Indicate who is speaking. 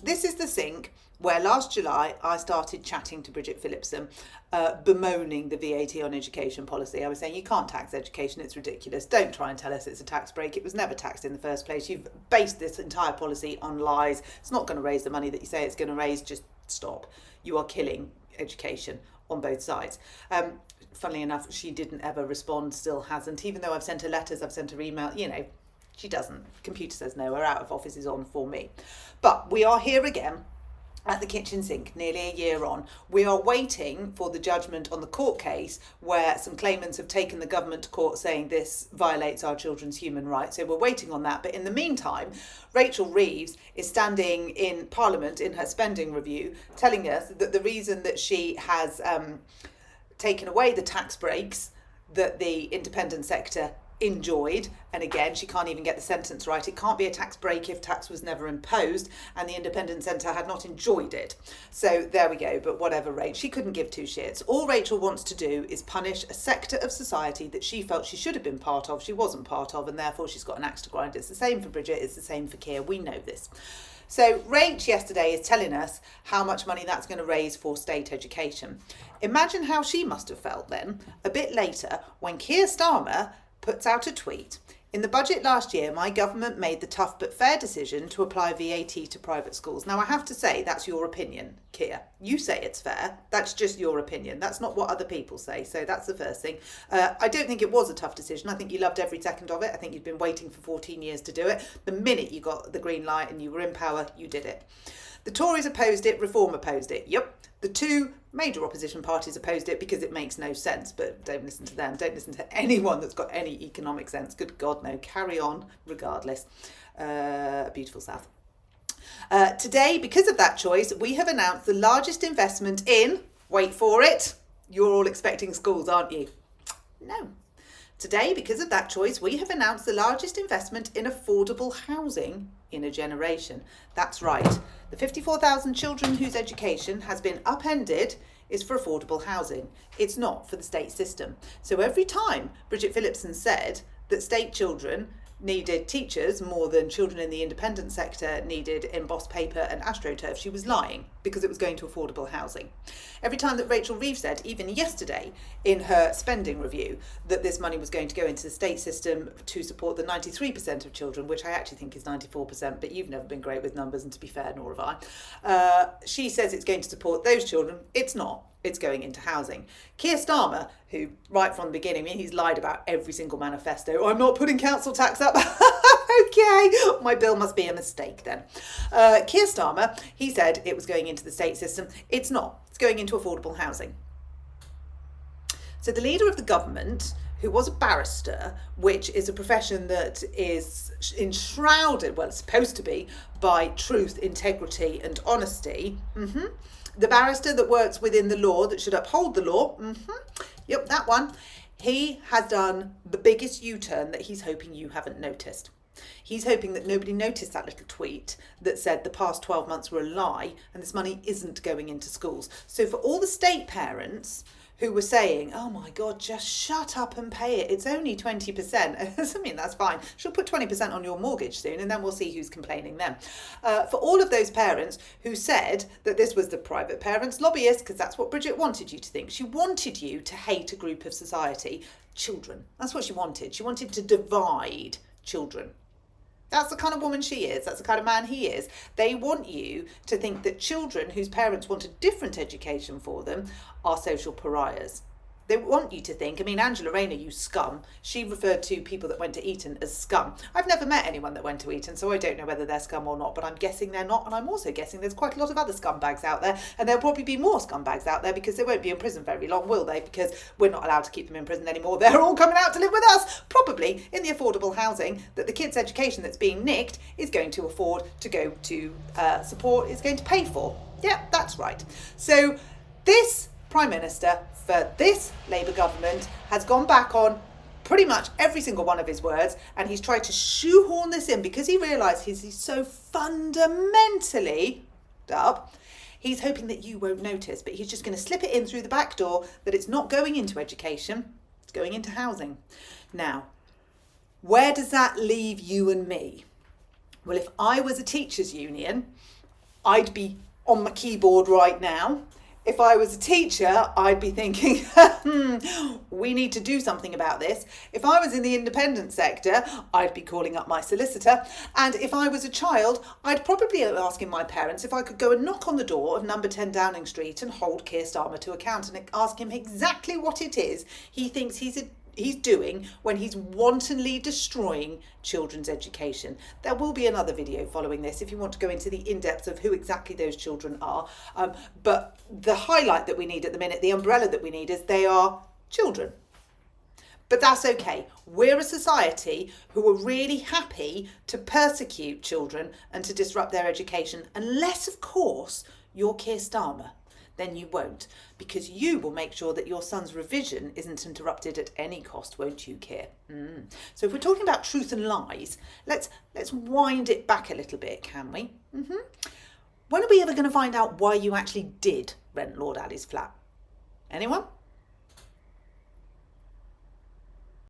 Speaker 1: This is the sink where last July I started chatting to Bridget Phillipson, bemoaning the VAT on education policy. I was saying, you can't tax education, it's ridiculous. Don't try and tell us it's a tax break. It was never taxed in the first place. You've based this entire policy on lies. It's not going to raise the money that you say it's going to raise. Just stop. You are killing education on both sides. Funnily enough, she didn't ever respond, still hasn't. Even though I've sent her letters, I've sent her email, she doesn't. Computer says no, her out of office is on for me. But we are here again at the kitchen sink, nearly a year on. We are waiting for the judgment on the court case where some claimants have taken the government to court saying this violates our children's human rights. So we're waiting on that. But in the meantime, Rachel Reeves is standing in Parliament in her spending review telling us that the reason that she has taken away the tax breaks that the independent sector enjoyed, and again she can't even get the sentence right, it can't be a tax break if tax was never imposed, and the independent centre had not enjoyed it. So there we go. But whatever, Rach, she couldn't give two shits. All Rachel wants to do is punish a sector of society that she felt she should have been part of, she wasn't part of, and therefore she's got an axe to grind. It's the same for Bridget, it's the same for Kier, we know this. So Rach yesterday is telling us how much money that's going to raise for state education. Imagine how she must have felt then, a bit later, when Keir Starmer puts out a tweet. In the budget last year, my government made the tough but fair decision to apply VAT to private schools. Now, I have to say, that's your opinion, Kier. You say it's fair. That's just your opinion. That's not what other people say. So that's the first thing. I don't think it was a tough decision. I think you loved every second of it. I think you'd been waiting for 14 years to do it. The minute you got the green light and you were in power, you did it. The Tories opposed it, Reform opposed it. Yep. The two major opposition parties opposed it because it makes no sense, but don't listen to them. Don't listen to anyone that's got any economic sense. Good God, no. Carry on regardless. Beautiful South. Today, because of that choice, we have announced the largest investment in, wait for it, you're all expecting schools, aren't you? No. Today, because of that choice, we have announced the largest investment in affordable housing in a generation. That's right. The 54,000 children whose education has been upended is for affordable housing. It's not for the state system. So every time Bridget Phillipson said that state children needed teachers more than children in the independent sector needed embossed paper and astroturf, she was lying, because it was going to affordable housing. Every time that Rachel Reeves said, even yesterday in her spending review, that this money was going to go into the state system to support the 93% of children, which I actually think is 94%, but you've never been great with numbers, and to be fair, nor have I. She says it's going to support those children. It's not. It's going into housing. Keir Starmer, who right from the beginning, he's lied about every single manifesto. Oh, I'm not putting council tax up. Okay, my bill must be a mistake then. Keir Starmer, he said it was going into the state system. It's not. It's going into affordable housing. So the leader of the government, who was a barrister, which is a profession that is enshrouded, well, it's supposed to be, by truth, integrity and honesty. The barrister that works within the law, that should uphold the law. Yep, that one. He has done the biggest U-turn that he's hoping you haven't noticed. He's hoping that nobody noticed that little tweet that said the past 12 months were a lie and this money isn't going into schools. So for all the state parents who were saying, oh my God, just shut up and pay it, it's only 20%. I mean, that's fine. She'll put 20% on your mortgage soon and then we'll see who's complaining then. For all of those parents who said that this was the private parents' lobbyist, because that's what Bridget wanted you to think. She wanted you to hate a group of society, children. That's what she wanted. She wanted to divide children. That's the kind of woman she is. That's the kind of man he is. They want you to think that children whose parents want a different education for them are social pariahs. They want you to think, Angela Rayner, you scum. She referred to people that went to Eton as scum. I've never met anyone that went to Eton, so I don't know whether they're scum or not, but I'm guessing they're not, and I'm also guessing there's quite a lot of other scumbags out there, and there'll probably be more scumbags out there because they won't be in prison very long, will they? Because we're not allowed to keep them in prison anymore. They're all coming out to live with us, probably in the affordable housing that the kids' education that's being nicked is going to afford to go to support, is going to pay for. Yeah, that's right. So this Prime Minister for this Labour government has gone back on pretty much every single one of his words, and he's tried to shoehorn this in because he realises he's so fundamentally up. He's hoping that you won't notice, but he's just going to slip it in through the back door that it's not going into education, it's going into housing. Now, where does that leave you and me? Well, if I was a teachers' union, I'd be on my keyboard right now. If I was a teacher, I'd be thinking, we need to do something about this. If I was in the independent sector, I'd be calling up my solicitor. And if I was a child, I'd probably be asking my parents if I could go and knock on the door of number 10 Downing Street and hold Keir Starmer to account and ask him exactly what it is he thinks he's doing when he's wantonly destroying children's education. There will be another video following this if you want to go into the in-depth of who exactly those children are. But the highlight that we need at the minute, the umbrella that we need, is they are children. But that's okay. We're a society who are really happy to persecute children and to disrupt their education, unless, of course, you're Keir Starmer. Then you won't, because you will make sure that your son's revision isn't interrupted at any cost, won't you, Kier? So if we're talking about truth and lies, let's wind it back a little bit, can we? When are we ever going to find out why you actually did rent Lord Ali's flat? Anyone?